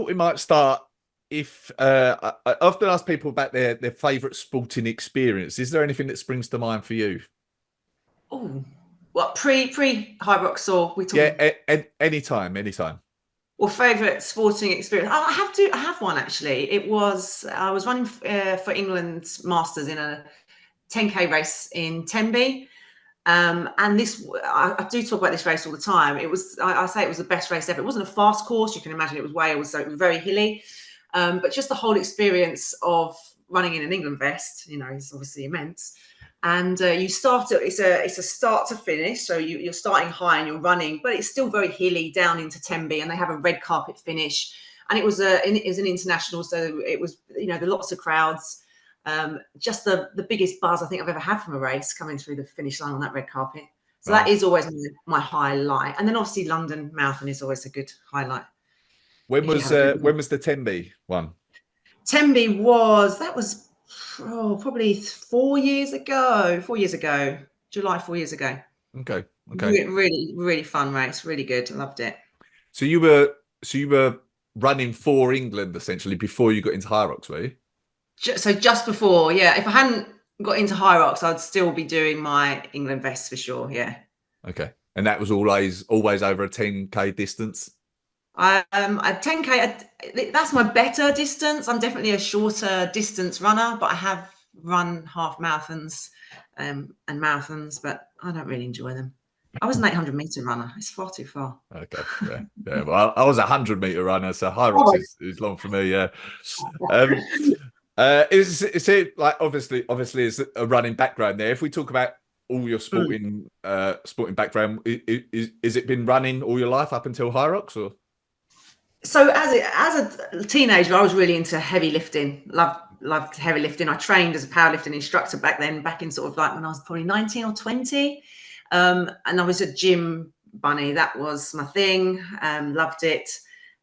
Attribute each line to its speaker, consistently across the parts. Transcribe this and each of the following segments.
Speaker 1: thought we might start. If I often ask people about their favourite sporting experience. Is there anything that springs to mind for you?
Speaker 2: Oh, what pre HYROX or we
Speaker 1: Yeah,
Speaker 2: talking?
Speaker 1: anytime, anytime.
Speaker 2: Well, favourite sporting experience. Oh, I have one actually. I was running for England's Masters in a 10K race in Tenby. And I do talk about this race all the time. I say it was the best race ever. It wasn't a fast course. You can imagine it was Wales, so it was very hilly. But just the whole experience of running in an England vest, is obviously immense. And it's a start to finish. So you're starting high and you're running, but it's still very hilly down into Tenby, and they have a red carpet finish. And it was an international, so it was, there are lots of crowds. Just the biggest buzz I think I've ever had from a race coming through the finish line on that red carpet. So that is
Speaker 1: Nice.
Speaker 2: always my highlight. And then obviously London Marathon is always a good highlight if you have a good one.
Speaker 1: When was the Tenby one?
Speaker 2: Tenby that was probably 4 years ago. 4 years ago, July 4 years ago.
Speaker 1: Okay, okay.
Speaker 2: Really, really fun race. Really good. Loved it.
Speaker 1: So you were running for England essentially before you got into HYROX, were you?
Speaker 2: So just before, yeah. If I hadn't got into HYROX, I'd still be doing my England vest for sure. Yeah.
Speaker 1: Okay, and that was always over a 10K distance.
Speaker 2: A 10K, that's my better distance. I'm definitely a shorter distance runner, but I have run half marathons and marathons, but I don't really enjoy them. I was an 800-meter runner. It's far too far.
Speaker 1: Okay, yeah, yeah. Well, I was a 100-meter runner, so HYROX
Speaker 2: Oh,
Speaker 1: is long for me. Yeah. Um, is it like obviously it's a running background there? If we talk about all your sporting background, is it been running all your life up until HYROX or?
Speaker 2: So as a teenager, I was really into heavy lifting. Loved heavy lifting. I trained as a powerlifting instructor back in sort of like when I was probably 19 or 20. And I was a gym bunny. That was my thing. Loved it.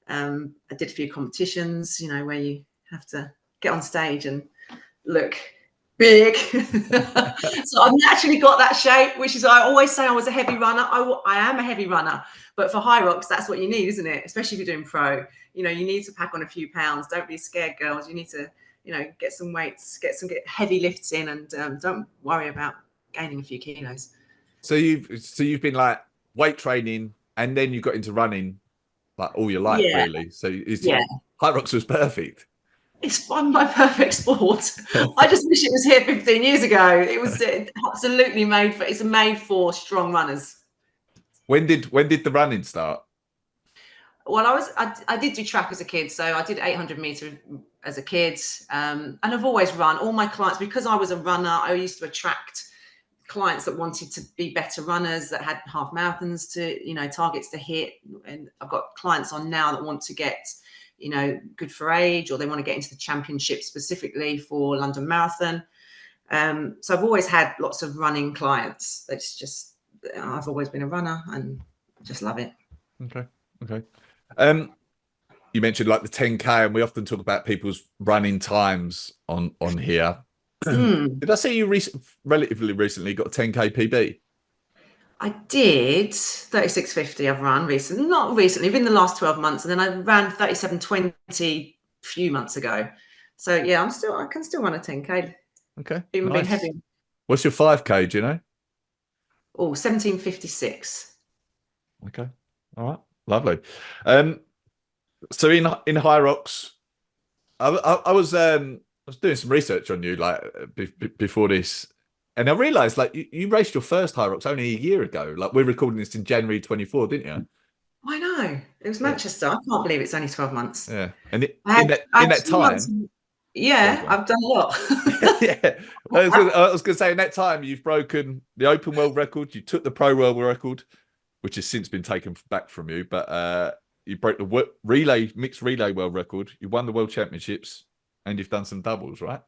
Speaker 2: I did a few competitions, where you have to get on stage and look big. So I've naturally got that shape, which is I always say I was a heavy runner. I am a heavy runner, but for HYROX, that's what you need, isn't it? Especially if you're doing pro. You need to pack on a few pounds. Don't be scared, girls. You need to, get some weights, get heavy lifts in, and don't worry about gaining a few kilos.
Speaker 1: So you've been like weight training, and then you got into running like all your life,
Speaker 2: Yeah,
Speaker 1: really. So
Speaker 2: yeah.
Speaker 1: HYROX was perfect.
Speaker 2: It's my perfect sport. I just wish it was here 15 years ago. It was absolutely made for. It's made for strong runners.
Speaker 1: When did the running start?
Speaker 2: Well, I did do track as a kid, so I did 800-meter as a kid, and I've always run. All my clients, because I was a runner, I used to attract clients that wanted to be better runners, that had half marathons to, targets to hit. And I've got clients on now that want to get, good for age, or they want to get into the championship specifically for London Marathon. So I've always had lots of running clients. It's just, I've always been a runner and just love it.
Speaker 1: Okay, okay. You mentioned like the 10K, and we often talk about people's running times on here. Did I see you relatively recently got a 10K PB?
Speaker 2: I did 36.50. I've run recently, not recently, within the last 12 months, and then I ran 37.20 a few months ago. So yeah, I can still run a 10K.
Speaker 1: Okay,
Speaker 2: Even being
Speaker 1: nice.
Speaker 2: heavy.
Speaker 1: What's your 5K? Do you know?
Speaker 2: Oh, 17.56.
Speaker 1: Okay, all right, lovely. So in HYROX, I was doing some research on you like before this, and I realised like you raced your first HYROX only a year ago. Like we're recording this in January 24, didn't you?
Speaker 2: I know. It was
Speaker 1: Yeah,
Speaker 2: Manchester. I can't believe it's only 12 months.
Speaker 1: yeah. And
Speaker 2: I
Speaker 1: in
Speaker 2: had
Speaker 1: that
Speaker 2: 2 months.
Speaker 1: time, sorry,
Speaker 2: Yeah,
Speaker 1: go on.
Speaker 2: I've done a lot.
Speaker 1: Yeah, I was gonna say in that time you've broken the Open World Record, you took the Pro World Record, which has since been taken back from you, but you broke the mixed relay world record, you won the World Championships, and you've done some doubles, right?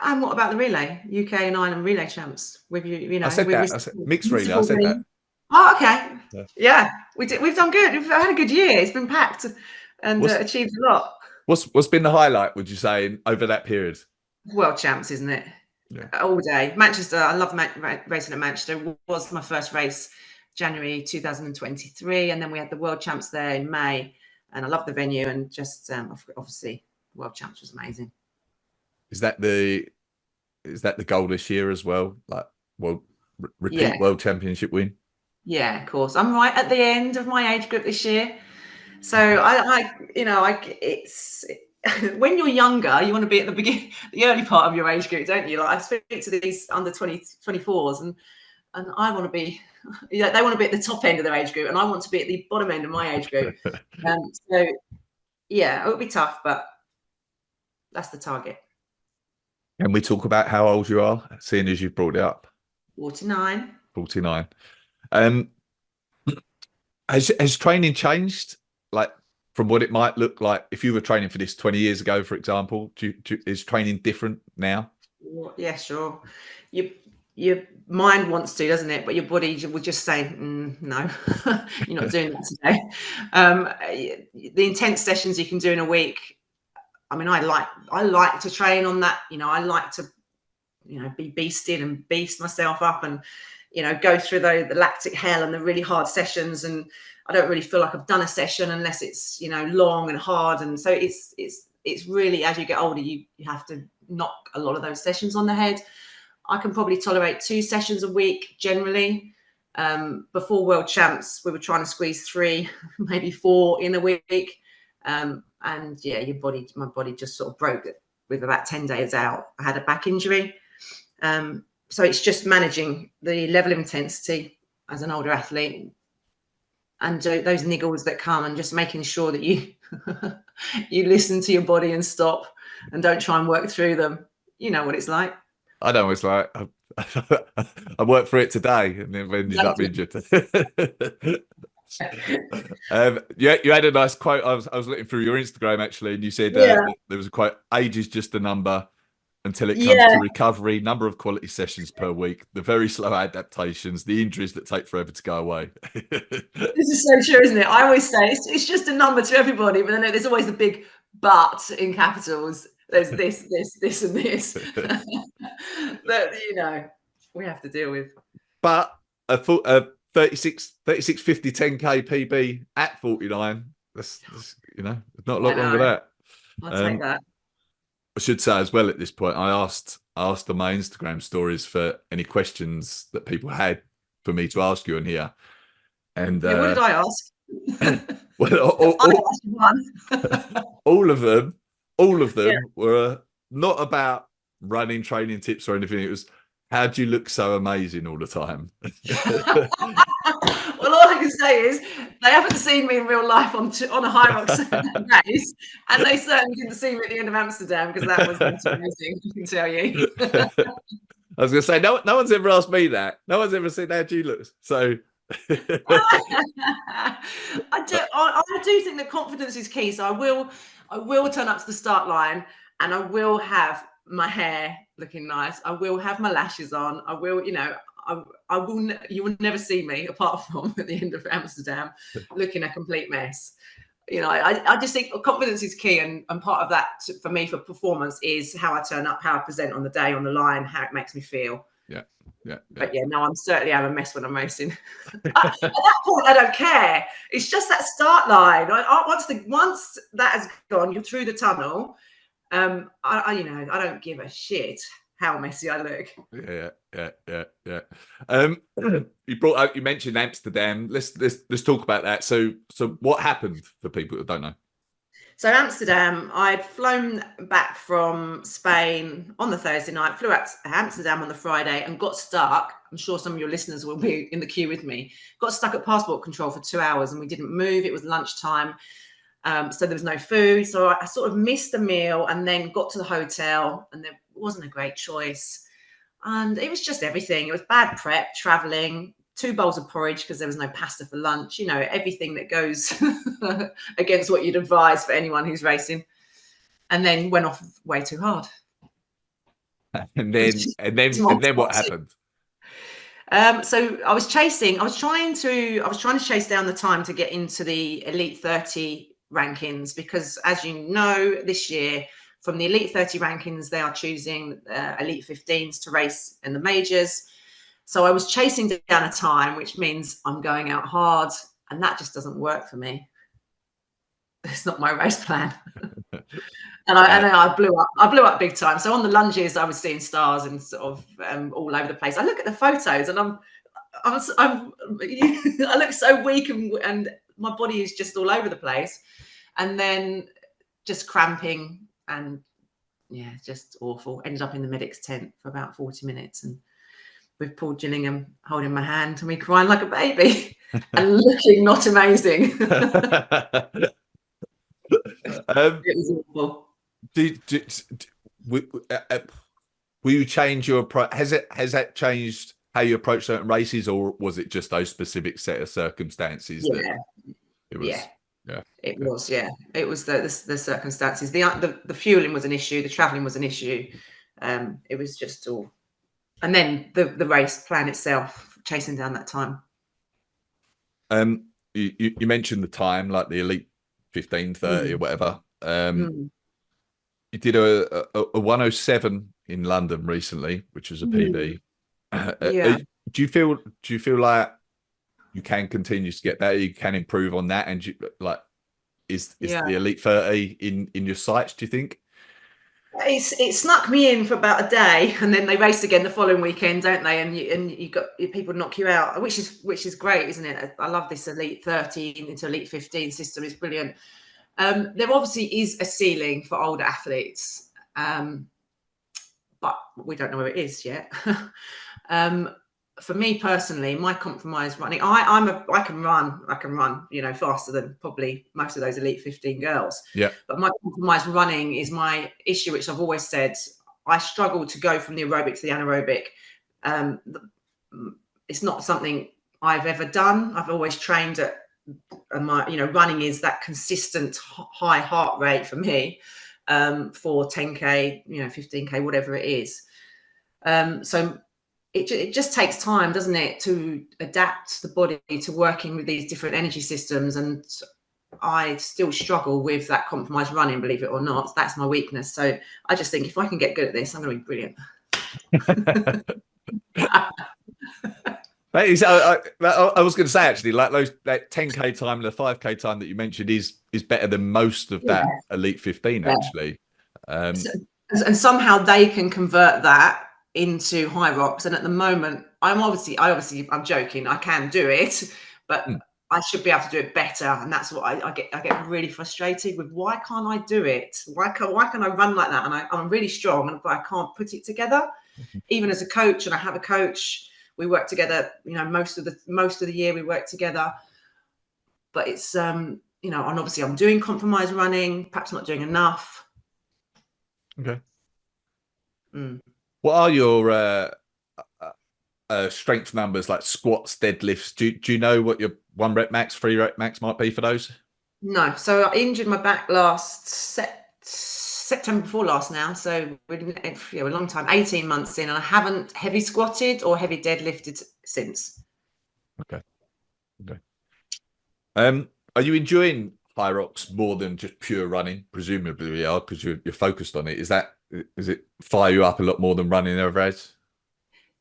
Speaker 2: And what about the relay? UK and Ireland relay champs with you,
Speaker 1: I said
Speaker 2: with
Speaker 1: that. I said mixed relay. I said that.
Speaker 2: Oh, okay.
Speaker 1: Yeah.
Speaker 2: Yeah, we've done good. We've had a good year. It's been packed and
Speaker 1: What's
Speaker 2: achieved a lot.
Speaker 1: what's been the highlight? Would you say over that period?
Speaker 2: World champs, isn't it?
Speaker 1: Yeah.
Speaker 2: All day. Manchester. I love racing at Manchester. It was my first race, January 2023, and then we had the world champs there in May. and I love the venue, and just obviously World Champs was amazing.
Speaker 1: Is that the goal this year as well? Like, repeat World Championship win?
Speaker 2: Yeah, of course. I'm right at the end of my age group this year. So it's when you're younger, you want to be at the beginning, the early part of your age group, don't you? Like I speak to these under 24s, and I want to be, they want to be at the top end of their age group, and I want to be at the bottom end of my age group. So yeah, it'll be tough, but that's the target.
Speaker 1: Can we talk about how old you are, seeing as you've brought it up?
Speaker 2: 49.
Speaker 1: 49. Has training changed, like from what it might look like if you were training for this 20 years ago, for example? Is training different now?
Speaker 2: Yeah, sure. Your mind wants to, doesn't it? But your body will just say, no, you're not doing that today. The intense sessions you can do in a week. I mean, I like to train on that. I like to, be beasted and beast myself up, and go through the lactic hell and the really hard sessions. And I don't really feel like I've done a session unless it's long and hard. And so it's really, as you get older, you have to knock a lot of those sessions on the head. I can probably tolerate 2 sessions a week generally. Before World Champs, we were trying to squeeze 3, maybe 4 in a week. And yeah, my body just sort of broke it with about 10 days out. I had a back injury. So it's just managing the level of intensity as an older athlete, and those niggles that come, and just making sure that you you listen to your body and stop, and don't try and work through them. You know what it's like.
Speaker 1: I know it's like I worked for it today and then ended up injured. You had a nice quote. I was looking through your Instagram actually, and you said there was a quote: "Age is just a number until it comes to recovery, number of quality sessions per week, the very slow adaptations, the injuries that take forever to go away."
Speaker 2: This is so true, isn't it? I always say it's just a number to everybody, but then there's always the big "but" in capitals. There's this, and this that we have to deal with.
Speaker 1: But a 36:50 10K PB at 49. That's not a lot wrong with that.
Speaker 2: I'll take that.
Speaker 1: I should say as well at this point, I asked on my Instagram stories for any questions that people had for me to ask you on here. And
Speaker 2: what did I ask?
Speaker 1: Well,
Speaker 2: I asked one.
Speaker 1: all of them were not about running, training tips or anything. It was, how do you look so amazing all the time?
Speaker 2: Well, all I can say is they haven't seen me in real life on a HYROX race, and they certainly didn't see me at the end of Amsterdam, because that was amazing, I can tell you.
Speaker 1: I was going to say, no one's ever asked me that. No one's ever said, how do you look? So
Speaker 2: I do think that confidence is key. So I will turn up to the start line, and I will have my hair looking nice. I will have my lashes on. I will, you will never see me, apart from at the end of Amsterdam, looking a complete mess. I just think confidence is key, and part of that for me for performance is how I turn up, how I present on the day, on the line, how it makes me feel.
Speaker 1: Yeah.
Speaker 2: But yeah, no, I'm certainly a mess when I'm racing. At that point, I don't care. It's just that start line. Once that has gone, you're through the tunnel. I don't give a shit how messy I look.
Speaker 1: Yeah. You mentioned Amsterdam. Let's talk about that. So what happened for people that don't know?
Speaker 2: So Amsterdam, I'd flown back from Spain on the Thursday night, flew out to Amsterdam on the Friday, and got stuck. I'm sure some of your listeners will be in the queue with me. Got stuck at passport control for 2 hours, and we didn't move. It was lunchtime. So there was no food. So I sort of missed a meal, and then got to the hotel, and there wasn't a great choice. And it was just everything. It was bad prep, traveling, 2 bowls of porridge because there was no pasta for lunch, everything that goes against what you'd advise for anyone who's racing. And then went off way too hard.
Speaker 1: And then what happened?
Speaker 2: So I was trying to chase down the time to get into the Elite 30 rankings, because as you know, this year from the Elite 30 rankings, they are choosing Elite 15s to race in the majors. So I was chasing down a time, which means I'm going out hard, and that just doesn't work for me. it's not my race plan.
Speaker 1: Uh,
Speaker 2: And I blew up big time. So on the lunges, I was seeing stars and sort of all over the place. I look at the photos and I look so weak and my body is just all over the place. And then just cramping and yeah, just awful. Ended up in the medic's tent for about 40 minutes and with Paul Gillingham holding my hand and me crying like a baby and looking not amazing. It was awful.
Speaker 1: Will you change your approach? Has that changed how you approach certain races, or was it just those specific set of circumstances that it was?
Speaker 2: Yeah.
Speaker 1: Yeah,
Speaker 2: It was, yeah. It was the circumstances. The fueling was an issue. The traveling was an issue. It was just all, and then the race plan itself, chasing down that time.
Speaker 1: You mentioned the time, like the elite 15:30 or whatever. You did a 107 in London recently, which was a PB.
Speaker 2: Yeah.
Speaker 1: Do you feel like you can continue to get better? You can improve on that, and like is the elite 30 in your sights? Do you think?
Speaker 2: It snuck me in for about a day, and then they race again the following weekend, don't they? And you got people knock you out, which is great, isn't it? I love this elite 13 into elite 15 system. It's brilliant. There obviously is a ceiling for older athletes, but we don't know where it is yet. For me personally, my compromise running, I can run, you know, faster than probably most of those elite 15 girls.
Speaker 1: Yeah.
Speaker 2: But my compromise running is my issue, which I've always said. I struggle to go from the aerobic to the anaerobic. It's not something I've ever done. I've always trained at my, you know, running is that consistent high heart rate for me, for 10K, you know, 15K, whatever it is. So it just takes time, doesn't it, to adapt the body to working with these different energy systems. And I still struggle with that compromise running, believe it or not. That's my weakness. So I just think if I can get good at this, I'm going to be brilliant.
Speaker 1: I was going to say actually, like that 10K time and the 5K time that you mentioned is better than most of that elite 15 actually.
Speaker 2: And somehow they can convert that into HYROX. And at the moment, I'm joking. I can do it, but I should be able to do it better. And that's what I get really frustrated with. Why can't I do it? Why can I run like that? And I'm really strong, but I can't put it together. Even as a coach, and I have a coach, we work together. You know, most of the year we work together. But it's you know, and obviously I'm doing compromise running, perhaps not doing enough.
Speaker 1: Okay. What are your strength numbers, like squats, deadlifts? Do you know what your 1 rep max, 3 rep max might be for those?
Speaker 2: No. So I injured my back last September before last now. So we're a long time, 18 months in, and I haven't heavy squatted or heavy deadlifted since.
Speaker 1: Okay. Are you enjoying HYROX more than just pure running? Presumably you are, because you're focused on it. Is it fire you up a lot more than running ever has?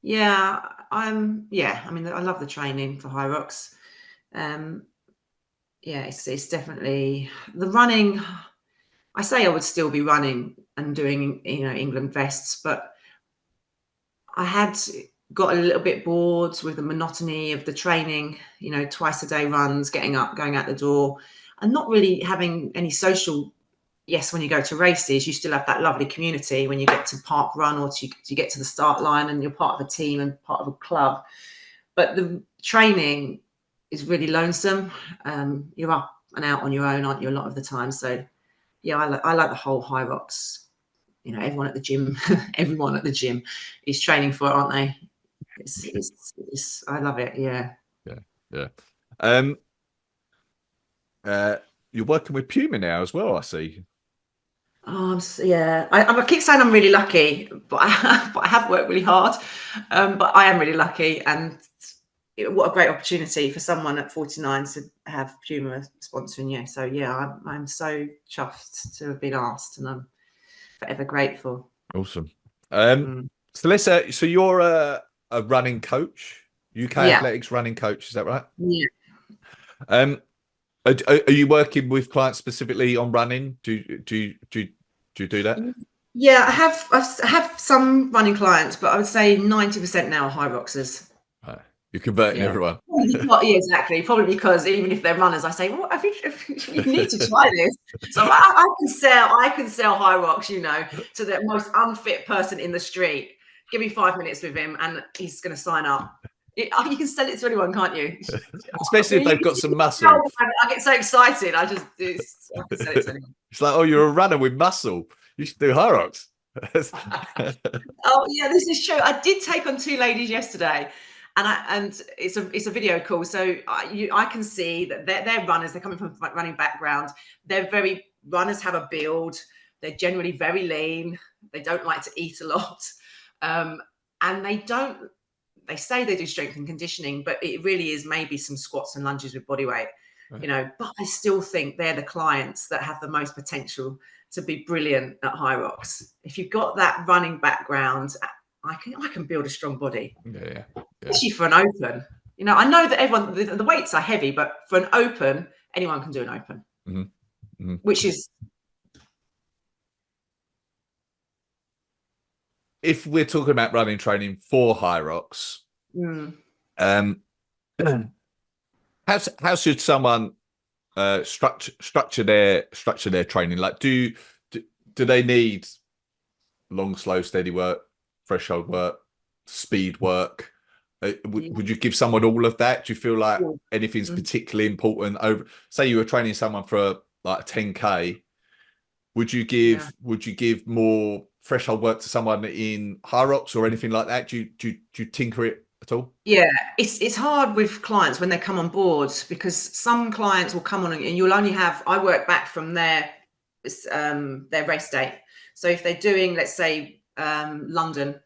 Speaker 2: Yeah, I mean, I love the training for HYROX. Yeah, it's definitely the running. I say I would still be running and doing, you know, England vests, but I had got a little bit bored with the monotony of the training, you know, twice a day runs, getting up, going out the door, and not really having any social. Yes, when you go to races, you still have that lovely community when you get to park run or you get to the start line and you're part of a team and part of a club. But the training is really lonesome. You're up and out on your own, aren't you, a lot of the time? So, yeah, I like the whole HYROX. You know, everyone at the gym is training for it, aren't they? I love it. Yeah.
Speaker 1: You're working with Puma now as well, I see.
Speaker 2: Yeah. I keep saying I'm really lucky, but I have worked really hard. But I am really lucky, and what a great opportunity for someone at 49 to have Puma sponsoring you. So yeah, I'm so chuffed to have been asked, and I'm forever grateful.
Speaker 1: Awesome. So so you're a running coach, UK Athletics running coach, is that right?
Speaker 2: Yeah.
Speaker 1: Are you working with clients specifically on running? Do you do that?
Speaker 2: Yeah, I have some running clients, but I would say 90% now are HYROXers.
Speaker 1: Right. You're converting
Speaker 2: Yeah.
Speaker 1: everyone.
Speaker 2: Yeah, exactly. Probably because even if they're runners, I say, well, I think you need to try this. So I can sell HYROX, to the most unfit person in the street. Give me 5 minutes with him, and he's going to sign up. You can sell it to anyone, can't you?
Speaker 1: Especially if they've got some muscle.
Speaker 2: I get so excited. I can sell it to anyone.
Speaker 1: It's like, oh, you're a runner with muscle. You should do HYROX.
Speaker 2: Oh yeah, this is true. I did take on 2 ladies yesterday, and it's a video call, so I can see that they're runners. They're coming from a running background. Runners have a build. They're generally very lean. They don't like to eat a lot, and they say they do strength and conditioning, but it really is maybe some squats and lunges with body weight, right. But I still think they're the clients that have the most potential to be brilliant at HYROX. If you've got that running background, I can build a strong body.
Speaker 1: Yeah.
Speaker 2: Especially for an open. I know that everyone, the weights are heavy, but for an open, anyone can do an open. Which is,
Speaker 1: if we're talking about running training for HYROX, how should someone structure their training? Like, do they need long, slow, steady work, threshold work, speed work? Would you give someone all of that? Do you feel like anything's particularly important? Say you were training someone for like a 10K, would you give more threshold work to someone in HYROX or anything like that? Do you tinker it at all?
Speaker 2: Yeah, it's hard with clients when they come on board, because some clients will come on and you'll only have, I work back from their race date. So if they're doing, let's say, London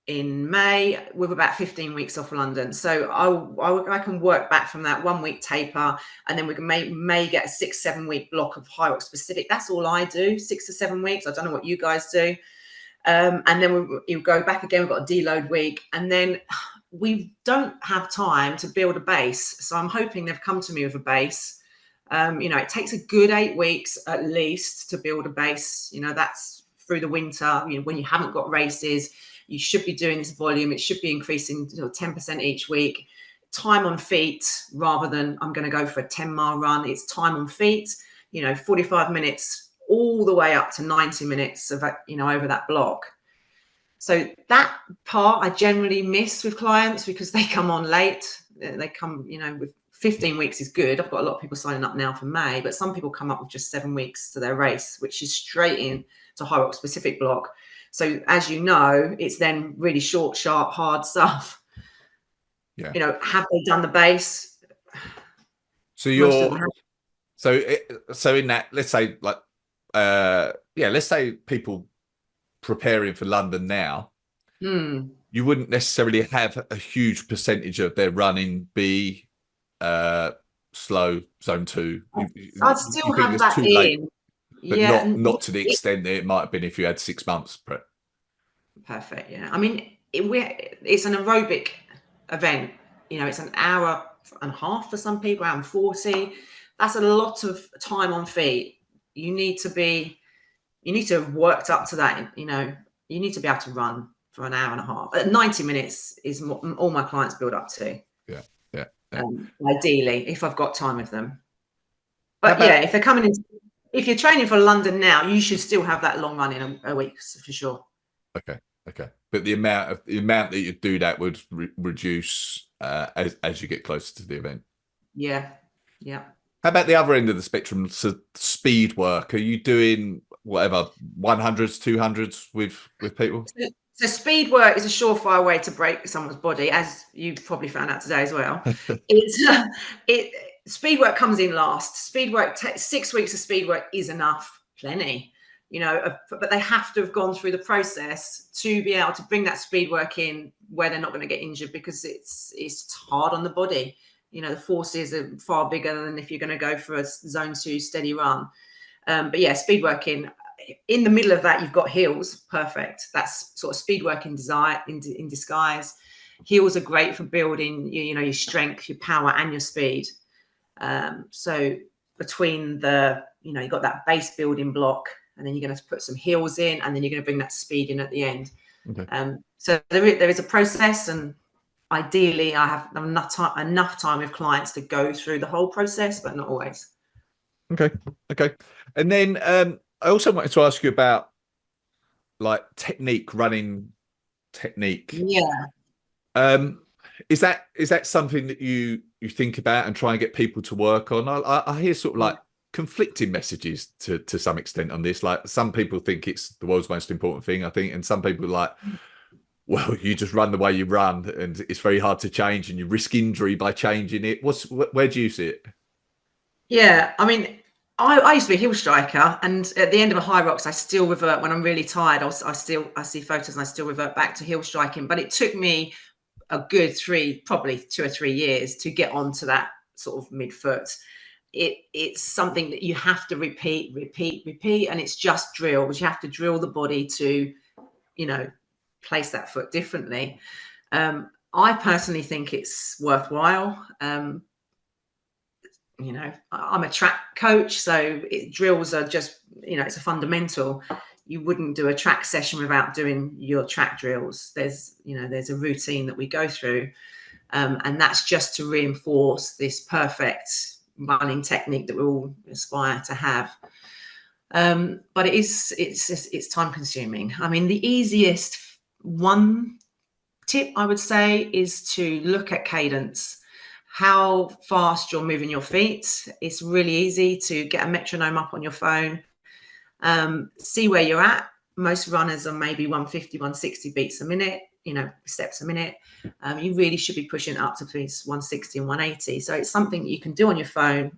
Speaker 2: in May, with about 15 weeks off London. So I can work back from that 1 week taper, and then we can may get a 6-7 week block of HYROX specific. That's all I do, 6 to 7 weeks. I don't know what you guys do. And then you go back again. We've got a deload week, and then we don't have time to build a base. So I'm hoping they've come to me with a base. It takes a good 8 weeks at least to build a base. That's through the winter. When you haven't got races, you should be doing this volume. It should be increasing 10% each week. Time on feet, rather than I'm going to go for a 10-mile run. It's time on feet, 45 minutes all the way up to 90 minutes of, over that block. So that part I generally miss with clients, because they come on late. They come, with 15 weeks is good. I've got a lot of people signing up now for May, but some people come up with just 7 weeks to their race, which is straight in to HYROX specific block. So as you know, it's then really short, sharp, hard stuff.
Speaker 1: Yeah.
Speaker 2: Have they done the base?
Speaker 1: So so in that, let's say let's say people preparing for London now, you wouldn't necessarily have a huge percentage of their running be slow zone 2.
Speaker 2: I'd still have that in.
Speaker 1: Late, but not to the extent that it might have been if you had 6 months prep.
Speaker 2: Perfect. Yeah. I mean, it's an aerobic event. It's an hour and a half for some people, around 40. That's a lot of time on feet. You need to have worked up to that. You need to be able to run for an hour and a half. 90 minutes is all my clients build up to.
Speaker 1: Yeah.
Speaker 2: Ideally, if I've got time with them. But if they're coming in, if you're training for London now, you should still have that long run in a week for sure.
Speaker 1: Okay. But the amount that you do that would reduce as you get closer to the event.
Speaker 2: Yeah.
Speaker 1: How about the other end of the spectrum? So speed work. Are you doing whatever 100s, 200s with people?
Speaker 2: So speed work is a surefire way to break someone's body, as you probably found out today as well. Speed work comes in last. Speed work, 6 weeks of speed work is enough, plenty. But they have to have gone through the process to be able to bring that speed work in where they're not going to get injured, because it's hard on the body. The forces are far bigger than if you're going to go for a zone 2 steady run. But yeah, speed work in the middle of that, you've got heels. Perfect. That's sort of speed work in disguise. Heels are great for building, your strength, your power, and your speed. So between the, you've got that base building block, and then you're going to put some heels in, and then you're going to bring that speed in at the end.
Speaker 1: Okay.
Speaker 2: So there is a process, and ideally I have enough time with clients to go through the whole process, but not always.
Speaker 1: Okay. And then I also wanted to ask you about like running technique.
Speaker 2: Yeah.
Speaker 1: Is that something that you think about and try and get people to work on? I hear sort of like conflicting messages to some extent on this. Like some people think it's the world's most important thing, I think, and some people are like, well, you just run the way you run, and it's very hard to change, and you risk injury by changing it. Where do you see it?
Speaker 2: Yeah, I mean, I used to be a heel striker, and at the end of a HYROX, I still revert when I'm really tired. I see photos and I still revert back to heel striking. But it took me a good probably 2 or 3 years to get onto that sort of midfoot. It's something that you have to repeat, and it's just drills. You have to drill the body to, place that foot differently. I personally think it's worthwhile. I'm a track coach, so drills are just, it's a fundamental. You wouldn't do a track session without doing your track drills. There's a routine that we go through, and that's just to reinforce this perfect running technique that we all aspire to have. But it's time consuming. I mean, the easiest one tip I would say is to look at cadence, how fast you're moving your feet. It's really easy to get a metronome up on your phone, see where you're at. Most runners are maybe 150, 160 beats a minute, steps a minute. You really should be pushing up to between 160 and 180. So it's something that you can do on your phone.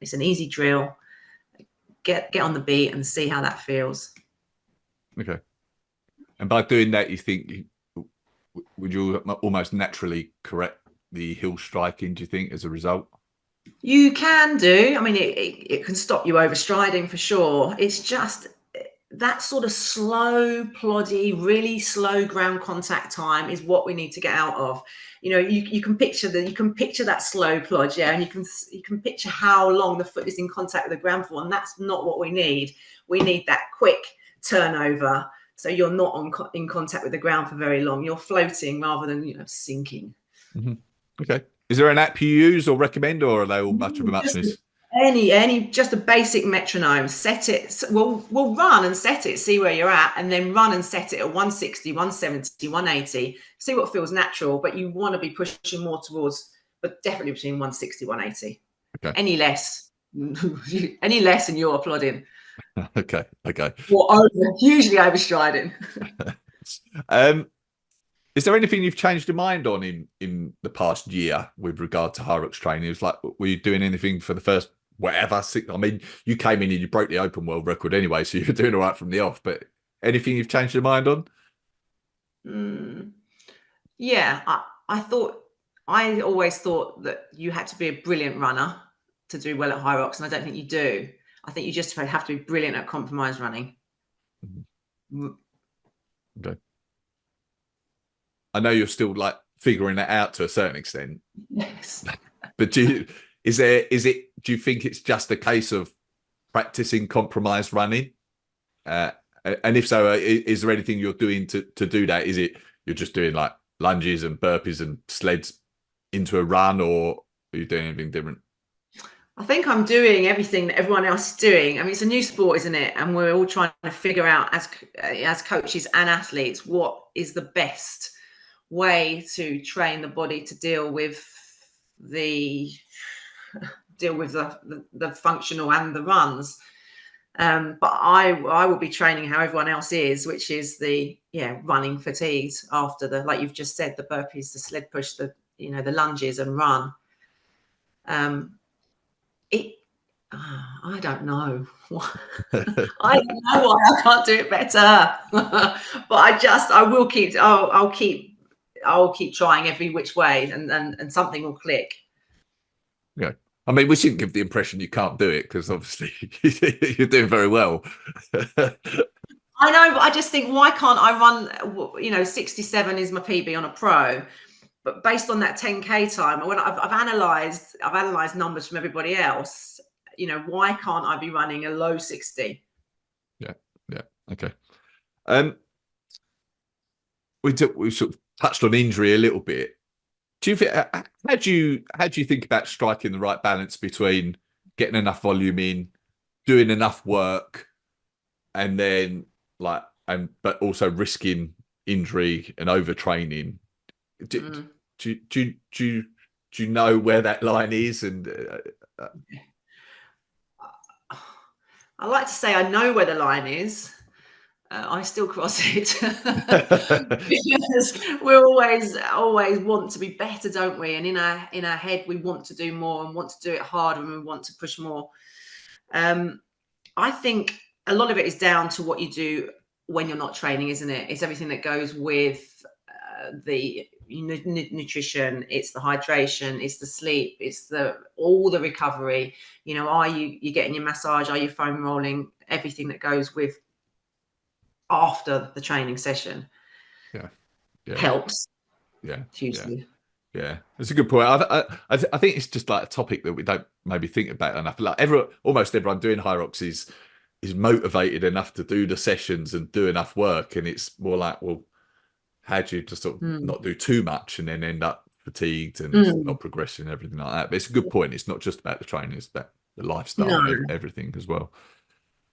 Speaker 2: It's an easy drill. Get on the beat and see how that feels.
Speaker 1: Okay. And by doing that, you think, would you almost naturally correct the heel striking, do you think, as a result?
Speaker 2: You can do. I mean, it can stop you overstriding for sure. It's just that sort of slow, ploddy, really slow ground contact time is what we need to get out of. You can picture that slow plod, yeah, and you can picture how long the foot is in contact with the ground for, and that's not what we need. We need that quick turnover, so you're not in contact with the ground for very long. You're floating rather than sinking.
Speaker 1: Mm-hmm. Okay. Is there an app you use or recommend, or are they all much of a muchness?
Speaker 2: Just a basic metronome. Set it. We'll run and set it, see where you're at, and then run and set it at 160, 170, 180. See what feels natural, but you want to be pushing more towards, but definitely between 160, 180. Okay. Any less and you're applauding.
Speaker 1: Okay.
Speaker 2: Or usually overstriding.
Speaker 1: Is there anything you've changed your mind on in the past year with regard to HYROX training? It was like, were you doing anything for the first whatever? I mean, you came in and you broke the open world record anyway, so you're doing all right from the off. But anything you've changed your mind on?
Speaker 2: Yeah, I always thought that you had to be a brilliant runner to do well at HYROX, and I don't think you do. I think you just have to be brilliant at compromise running.
Speaker 1: Mm-hmm. Okay. I know you're still like figuring that out to a certain extent.
Speaker 2: Yes.
Speaker 1: But do you think it's just a case of practicing compromise running? And if so, is there anything you're doing to do that? Is it you're just doing like lunges and burpees and sleds into a run, or are you doing anything different?
Speaker 2: I think I'm doing everything that everyone else is doing. I mean, it's a new sport, isn't it? And we're all trying to figure out as coaches and athletes, what is the best way to train the body to deal with the functional and the runs. But I will be training how everyone else is, which is the running fatigued after like you've just said, the burpees, the sled push, the lunges and run. I don't know. I don't know why I can't do it better. But I'll keep trying every which way, and something will click.
Speaker 1: Yeah. I mean, we shouldn't give the impression you can't do it, because obviously you're doing very well.
Speaker 2: I know, but I just think, why can't I run? 67 is my PB on a pro. but based on that 10K time, when I've analysed numbers from everybody else, you know, why can't I be running a low 60?
Speaker 1: Yeah, yeah, okay. We sort of touched on injury a little bit. Do you think, how do you think about striking the right balance between getting enough volume in, doing enough work, and then but also risking injury and overtraining? Do, do you know where that line is? And
Speaker 2: I like to say I know where the line is. I still cross it because we always want to be better, don't we? And in our head, we want to do more and want to do it harder, and we want to push more. I think a lot of it is down to what you do when you're not training, isn't it? It's everything that goes with the nutrition, it's the hydration, it's the sleep, it's all the recovery. You know, are you getting your massage? Are you foam rolling? Everything that goes with after the training session helps.
Speaker 1: Yeah,
Speaker 2: hugely.
Speaker 1: Yeah, it's a good point. I think it's just like a topic that we don't maybe think about enough. Like almost everyone doing HYROX is motivated enough to do the sessions and do enough work, and it's more like, well, how do you just sort of not do too much and then end up fatigued and not progressing and everything like that? But it's a good point. It's not just about the training; it's about the lifestyle and everything as well.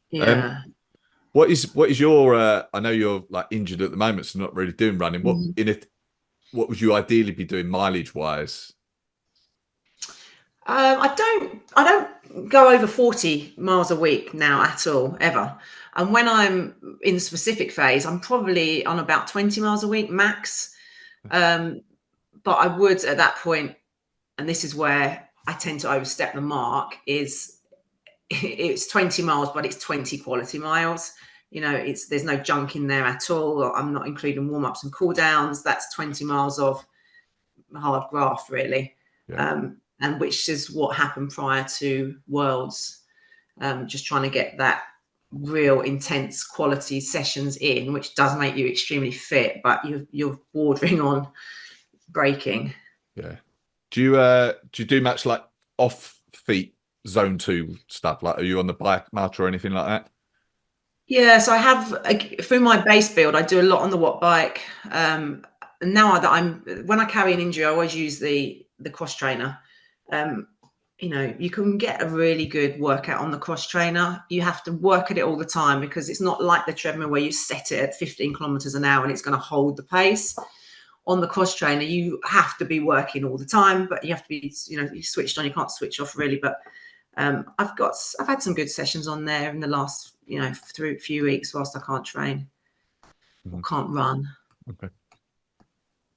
Speaker 2: Yeah.
Speaker 1: What is your? I know you're like injured at the moment, so not really doing running. What would you ideally be doing mileage wise?
Speaker 2: I don't go over 40 miles a week now at all, ever. And when I'm in the specific phase, I'm probably on about 20 miles a week max. But I would at that point, and this is where I tend to overstep the mark, is it's 20 miles, but it's 20 quality miles. You know, there's no junk in there at all. I'm not including warm-ups and cool downs. That's 20 miles of hard graft, really. And which is what happened prior to Worlds. Just trying to get that real intense quality sessions in, which does make you extremely fit, but you're bordering on breaking.
Speaker 1: Yeah. Do you do much like off feet zone 2 stuff? Like, are you on the bike mat or anything like that?
Speaker 2: Yeah, so I have through my base build, I do a lot on the watt bike. And now that when I carry an injury, I always use the cross trainer. You know, you can get a really good workout on the cross trainer. You have to work at it all the time because it's not like the treadmill where you set it at 15 kilometers an hour and it's going to hold the pace. On the cross trainer, you have to be working all the time, but you have to be, you know, you switched on. You can't switch off really. But I've had some good sessions on there in the last, you know, through a few weeks whilst I can't train or can't run.
Speaker 1: Okay.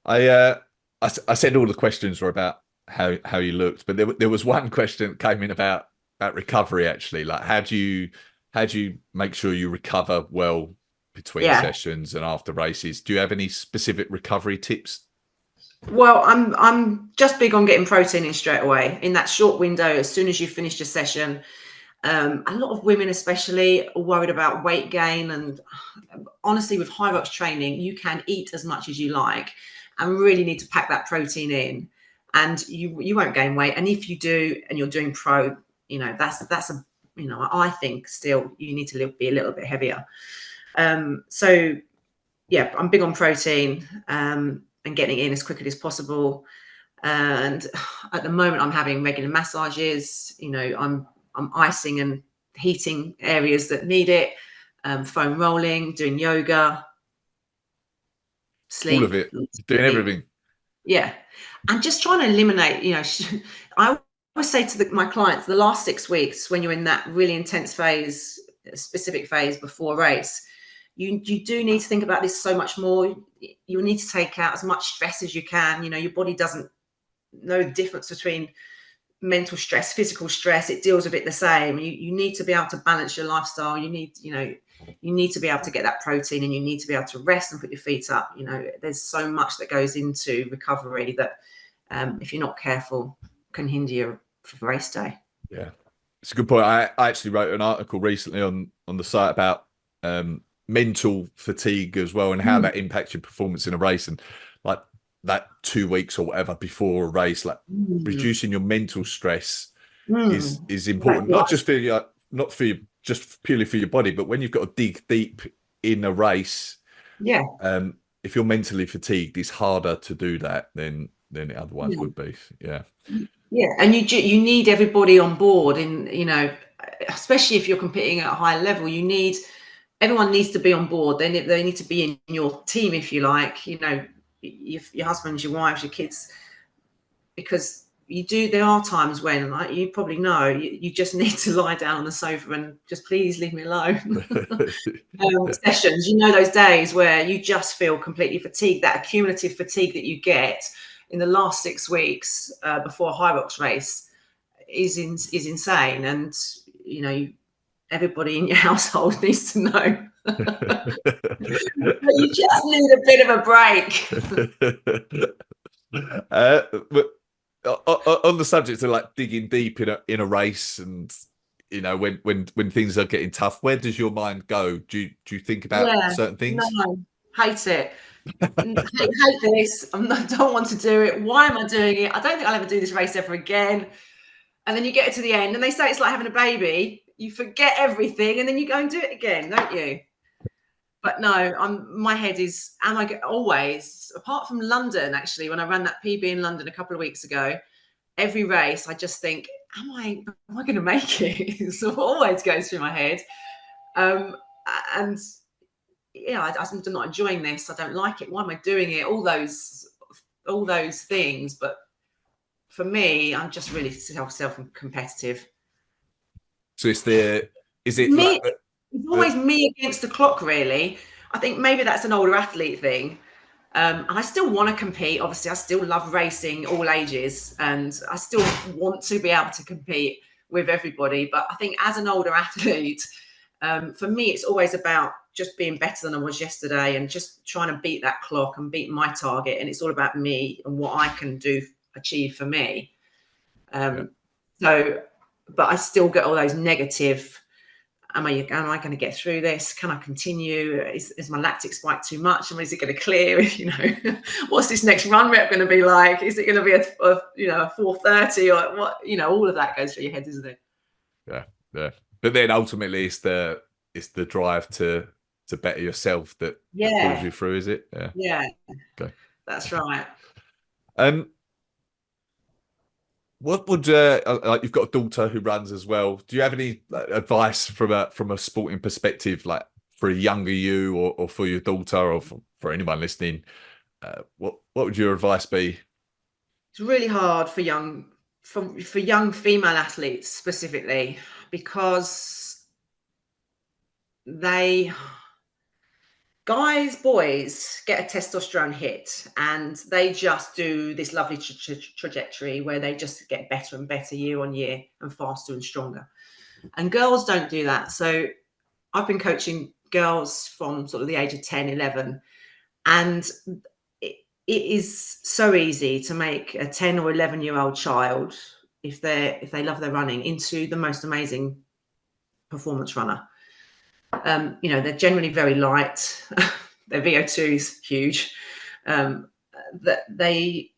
Speaker 1: I said all the questions were about how you looked, but there was one question that came in about recovery actually. Like, how do you make sure you recover well between sessions and after races? Do you have any specific recovery tips?
Speaker 2: Well, I'm just big on getting protein in straight away in that short window. As soon as you finish your session, a lot of women especially are worried about weight gain, and honestly, with HYROX training, you can eat as much as you like and really need to pack that protein in, and you won't gain weight. And if you do, and you're doing pro, you know, that's a, you know, I think still you need to be a little bit heavier. So yeah, I'm big on protein and getting it in as quickly as possible. And at the moment, I'm having regular massages. You know, I'm icing and heating areas that need it. Foam rolling, doing yoga, sleep.
Speaker 1: All of it, doing everything.
Speaker 2: Yeah, and just trying to eliminate. You know, I always say to my clients, the last 6 weeks when you're in that really intense phase, specific phase before a race, you do need to think about this so much more. You need to take out as much stress as you can. You know, your body doesn't know the difference between mental stress, physical stress. It deals with it the same. You need to be able to balance your lifestyle. You need to be able to get that protein, and you need to be able to rest and put your feet up. You know, there's so much that goes into recovery that if you're not careful, can hinder you for race day.
Speaker 1: Yeah, it's a good point. I actually wrote an article recently on the site about mental fatigue as well, and how that impacts your performance in a race. And like, that 2 weeks or whatever before a race, like
Speaker 2: Mm.
Speaker 1: reducing your mental stress
Speaker 2: Mm.
Speaker 1: is important,
Speaker 2: Exactly.
Speaker 1: not just for your, not for your, just purely for your body, but when you've got to dig deep in a race,
Speaker 2: Yeah.
Speaker 1: if you're mentally fatigued, it's harder to do that than it otherwise
Speaker 2: Yeah.
Speaker 1: would be. Yeah.
Speaker 2: Yeah, and you need everybody on board, in especially if you're competing at a high level. Everyone needs to be on board. They need to be in your team, if you like. Your husbands, your wives, your kids, because there are times when, like you probably know, you just need to lie down on the sofa and just please leave me alone. Sessions, those days where you just feel completely fatigued, that accumulative fatigue that you get in the last 6 weeks before a HYROX race is insane. And everybody in your household needs to know that you just need a bit of a break.
Speaker 1: But on the subject of like digging deep in a race, and when things are getting tough, where does your mind go? Do you think about
Speaker 2: Yeah,
Speaker 1: certain things?
Speaker 2: no, hate it. Hate this. Don't want to do it. Why am I doing it? I don't think I'll ever do this race ever again. And then you get to the end and they say it's like having a baby. You forget everything and then you go and do it again, don't you? But no, my head is, am I always, apart from London, actually, when I ran that PB in London a couple of weeks ago, every race I just think, am I going to make it? So it always goes through my head. And I'm not enjoying this. I don't like it. Why am I doing it? All those things. But for me, I'm just really self competitive.
Speaker 1: So is it
Speaker 2: Me,
Speaker 1: like
Speaker 2: it's always me against the clock, really. I think maybe that's an older athlete thing. And I still want to compete. Obviously, I still love racing all ages, and I still want to be able to compete with everybody. But I think as an older athlete, for me, it's always about just being better than I was yesterday and just trying to beat that clock and beat my target. And it's all about me and what I can achieve for me.
Speaker 1: yeah.
Speaker 2: So, but I still get all those negative. Am I going to get through this? Can I continue? Is my lactic spike too much? Is it going to clear? What's this next run rep going to be like? Is it going to be a 4:30 or what? All of that goes through your head, isn't it?
Speaker 1: Yeah, yeah. But then ultimately, it's the drive to better yourself that pulls
Speaker 2: Yeah,
Speaker 1: you through, is it? Yeah.
Speaker 2: yeah,
Speaker 1: Okay.
Speaker 2: that's right.
Speaker 1: Um, what would like you've got a daughter who runs as well? Do you have any advice from a sporting perspective, like for a younger you, or for your daughter, or for anyone listening? What would your advice be?
Speaker 2: It's really hard for young female athletes specifically, because they boys get a testosterone hit and they just do this lovely trajectory where they just get better and better year on year and faster and stronger. And girls don't do that. So I've been coaching girls from sort of the age of 10, 11, and it is so easy to make a 10 or 11-year-old child, if they love their running, into the most amazing performance runner. They're generally very light. Their VO2 is huge. That they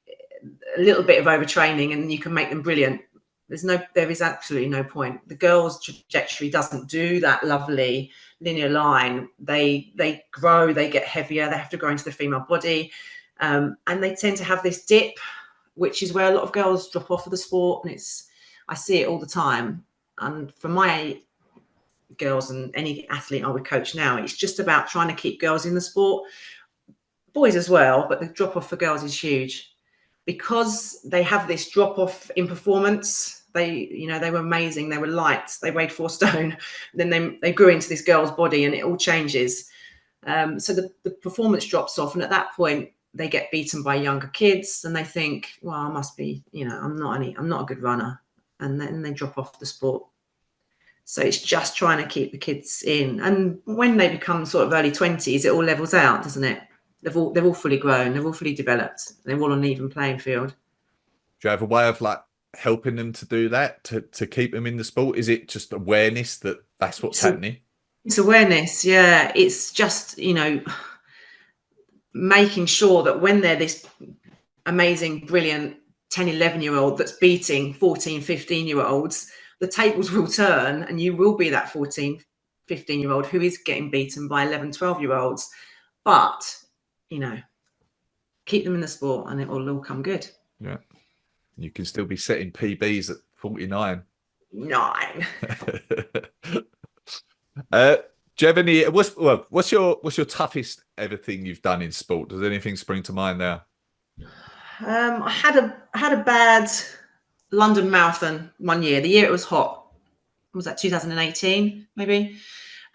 Speaker 2: A little bit of overtraining and you can make them brilliant. There is absolutely no point. The girls' trajectory doesn't do that lovely linear line. They grow, they get heavier, they have to grow into the female body, and they tend to have this dip, which is where a lot of girls drop off of the sport. And I see it all the time. And for my girls and any athlete I would coach now, it's just about trying to keep girls in the sport, boys as well, but the drop off for girls is huge because they have this drop off in performance. They were amazing, they were light, they weighed 4 stone, then they grew into this girl's body and it all changes. So the performance drops off, and at that point they get beaten by younger kids and they think, well, I must be, I'm not a good runner, and then they drop off the sport. So it's just trying to keep the kids in. And when they become sort of early 20s, it all levels out, doesn't it? They're all fully grown, they're all fully developed, they're all on an even playing field.
Speaker 1: Do you have a way of like helping them to do that, to keep them in the sport? Is it just awareness that that's what's
Speaker 2: So
Speaker 1: happening?
Speaker 2: it's awareness, yeah. It's just, making sure that when they're this amazing, brilliant 10, 11-year-old that's beating 14, 15-year-olds, the tables will turn and you will be that 14, 15-year-old who is getting beaten by 11, 12-year-olds. But, you know, keep them in the sport and it will all come good.
Speaker 1: Yeah. You can still be setting PBs at 49.
Speaker 2: 9.
Speaker 1: Do you have any? What's your toughest ever thing you've done in sport? Does anything spring to mind there?
Speaker 2: I had a bad London marathon one year. The year it was hot. Was that 2018 maybe?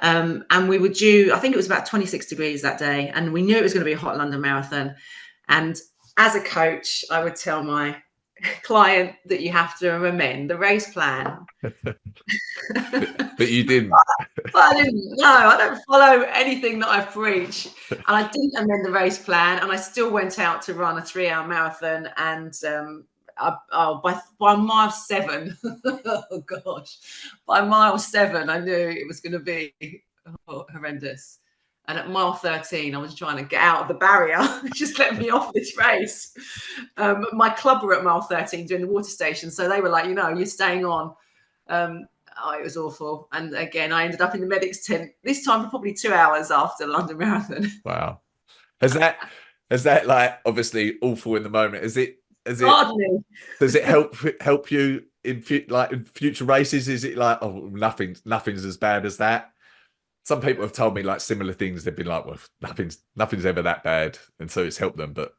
Speaker 2: And we were due. I think it was about 26 degrees that day, and we knew it was going to be a hot London marathon. And as a coach, I would tell my client that you have to amend the race plan.
Speaker 1: But you didn't.
Speaker 2: But I didn't. No, I don't follow anything that I preach. And I didn't amend the race plan. And I still went out to run a 3-hour marathon. And by mile 7, oh gosh, by mile 7, I knew it was going to be horrendous. And at mile 13, I was trying to get out of the barrier. Just let me off this race. My club were at mile 13 doing the water station. So they were like, you're staying on. It was awful. And again, I ended up in the medics tent, this time for probably 2 hours after the London Marathon.
Speaker 1: Wow. Has that like, obviously awful in the moment? Does it help you in future races? Is it like, oh, nothing's as bad as that? Some people have told me like similar things. They've been like, well, nothing's ever that bad. And so it's helped them, but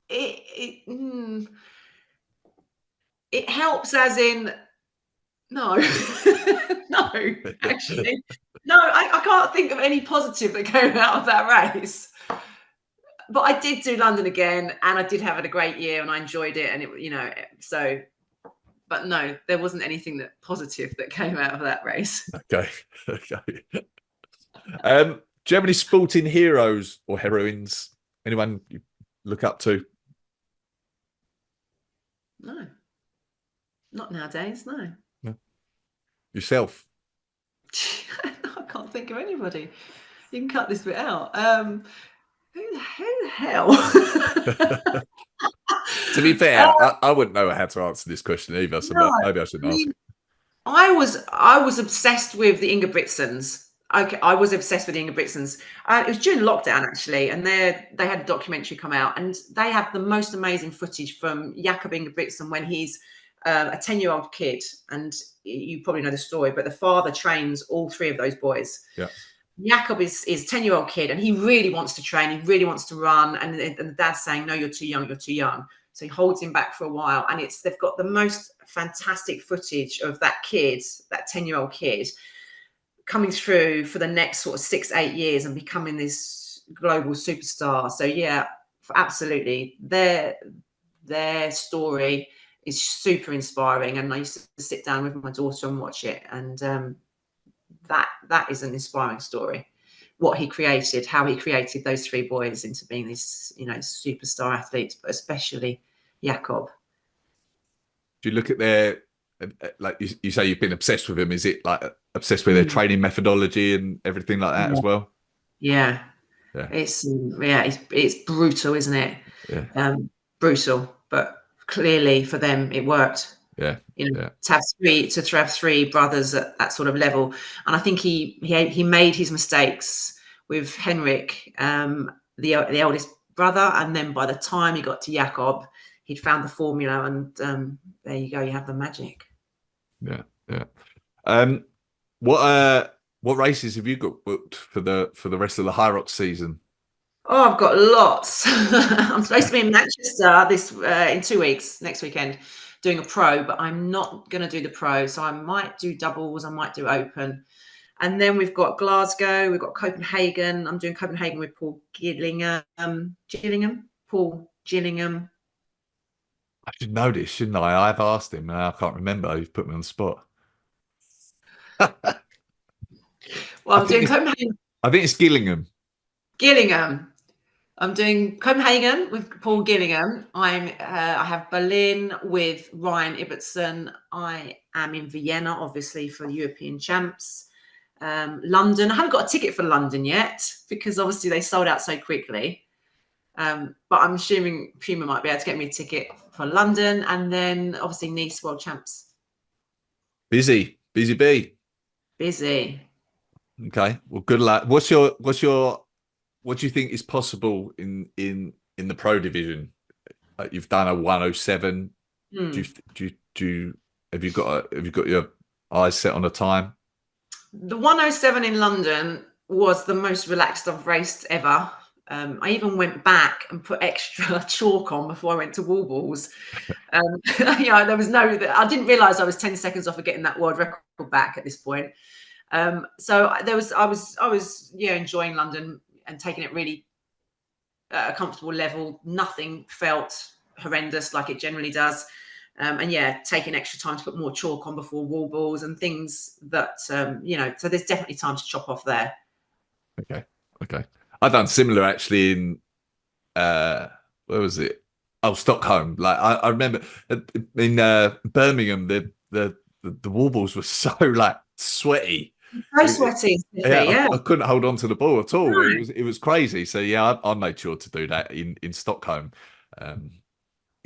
Speaker 2: it helps as in, no, no, actually, no, I can't think of any positive that came out of that race. But I did do London again, and I did have a great year, and I enjoyed it, and it, so. But no, there wasn't anything that positive that came out of that race.
Speaker 1: Okay. Do you have any sporting heroes or heroines? Anyone you look up to?
Speaker 2: No, not nowadays. No.
Speaker 1: Yourself?
Speaker 2: I can't think of anybody. You can cut this bit out. Who the hell?
Speaker 1: To be fair, I wouldn't know how to answer this question either, so maybe I shouldn't ask it.
Speaker 2: I was obsessed with the Inga Britsons. I was obsessed with the Inga Britsons. It was during lockdown actually, and they had a documentary come out, and they have the most amazing footage from Jakob Inga Britson when he's a 10-year-old kid, and you probably know the story, but the father trains all 3 of those boys.
Speaker 1: Yeah.
Speaker 2: Jakob is a 10-year-old kid, and he really wants to train. He really wants to run, and the dad's saying, "No, you're too young. You're too young." So he holds him back for a while, and they've got the most fantastic footage of that kid, that 10-year-old kid, coming through for the next sort of 6-8 years and becoming this global superstar. So yeah, absolutely, their story is super inspiring, and I used to sit down with my daughter and watch it, and that is an inspiring story. What he created, how he created those 3 boys into being these, superstar athletes, but especially Jakob.
Speaker 1: Do you look at their, like you say, you've been obsessed with them? Is it like obsessed with their training methodology and everything like that as well?
Speaker 2: Yeah. It's brutal, isn't it?
Speaker 1: Yeah.
Speaker 2: Brutal, but clearly for them it worked.
Speaker 1: Yeah.
Speaker 2: To have 3 brothers at that sort of level. And I think he made his mistakes with Henrik, the eldest brother, and then by the time he got to Jakob, he'd found the formula, and there you go, you have the magic.
Speaker 1: Yeah. What races have you got booked for the rest of the HYROX season?
Speaker 2: Oh, I've got lots. I'm supposed to be in Manchester in 2 weeks, next weekend, doing a pro, but I'm not going to do the pro. So I might do doubles, I might do open. And then we've got Glasgow, we've got Copenhagen. I'm doing Copenhagen with Paul Gillingham. Paul Gillingham.
Speaker 1: I should know this, shouldn't I? I've asked him and I can't remember. You've put me on the spot.
Speaker 2: Well, I'm doing Copenhagen.
Speaker 1: I think it's Gillingham.
Speaker 2: I'm doing Copenhagen with Paul Gillingham. I have Berlin with Ryan Ibbotson. I am in Vienna, obviously, for the European Champs. London. I haven't got a ticket for London yet because obviously they sold out so quickly. But I'm assuming Puma might be able to get me a ticket for London, and then obviously Nice World Champs.
Speaker 1: Busy bee.
Speaker 2: Busy.
Speaker 1: Okay. Well, good luck. What do you think is possible in the pro division? You've done a 107. Have you got your eyes set on a time?
Speaker 2: The 107 in London was the most relaxed I've raced ever. I even went back and put extra chalk on before I went to wall balls. There was I didn't realise I was 10 seconds off of getting that world record back at this point. I was enjoying London and taking it really at a comfortable level. Nothing felt horrendous like it generally does. Taking extra time to put more chalk on before wall balls and things that, so there's definitely time to chop off there.
Speaker 1: Okay. I've done similar actually in, where was it? Oh, Stockholm. Like I remember in Birmingham, the wall balls were so like sweaty.
Speaker 2: So sweaty.
Speaker 1: I couldn't hold on to the ball at all. No. It was crazy. So yeah, I made sure to do that in Stockholm.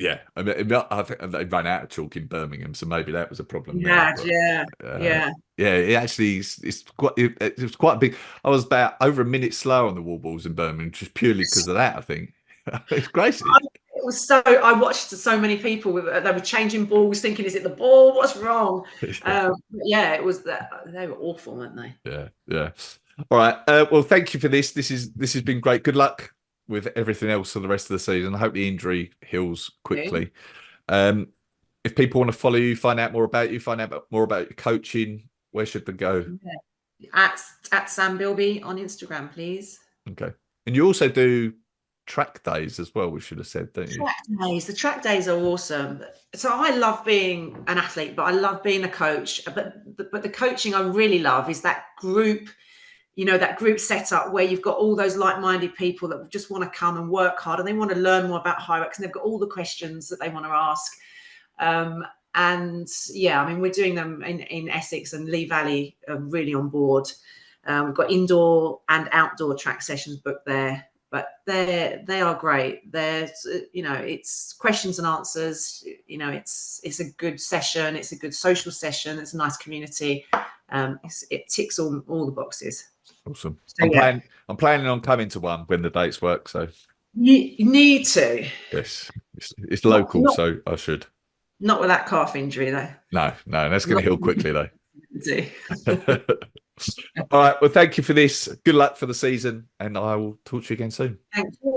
Speaker 1: Yeah, I mean, I think they ran out of chalk in Birmingham, so maybe that was a problem.
Speaker 2: Yeah.
Speaker 1: It actually it was quite big. I was about over a minute slow on the wall balls in Birmingham, just purely because of that. I think it's crazy.
Speaker 2: It was so. I watched so many people they were changing balls, thinking, "Is it the ball? What's wrong?" It was that they were awful, weren't they?
Speaker 1: Yeah. All right. Well, thank you for this. This has been great. Good luck with everything else for the rest of the season. I hope the injury heals quickly. Okay. If people want to follow you, find out more about you, find out more about your coaching, where should they go?
Speaker 2: Yeah. At Sam Bilbie on Instagram, please.
Speaker 1: Okay. And you also do track days as well, we should have said, don't you?
Speaker 2: The track days are awesome. So I love being an athlete, but I love being a coach. But the coaching I really love is that group, that group setup where you've got all those like-minded people that just want to come and work hard and they want to learn more about HYROX and they've got all the questions that they want to ask. We're doing them in Essex, and Lee Valley are really on board. We've got indoor and outdoor track sessions booked there, but they are great. There's, it's questions and answers. It's a good session. It's a good social session. It's a nice community. It ticks all the boxes.
Speaker 1: Awesome. So, I'm planning on coming to one when the dates work. So
Speaker 2: you need to.
Speaker 1: Yes, it's local, so I should.
Speaker 2: Not with that calf injury, though.
Speaker 1: No, that's going to heal quickly, though. All right. Well, thank you for this. Good luck for the season, and I will talk to you again soon.
Speaker 2: Thank you.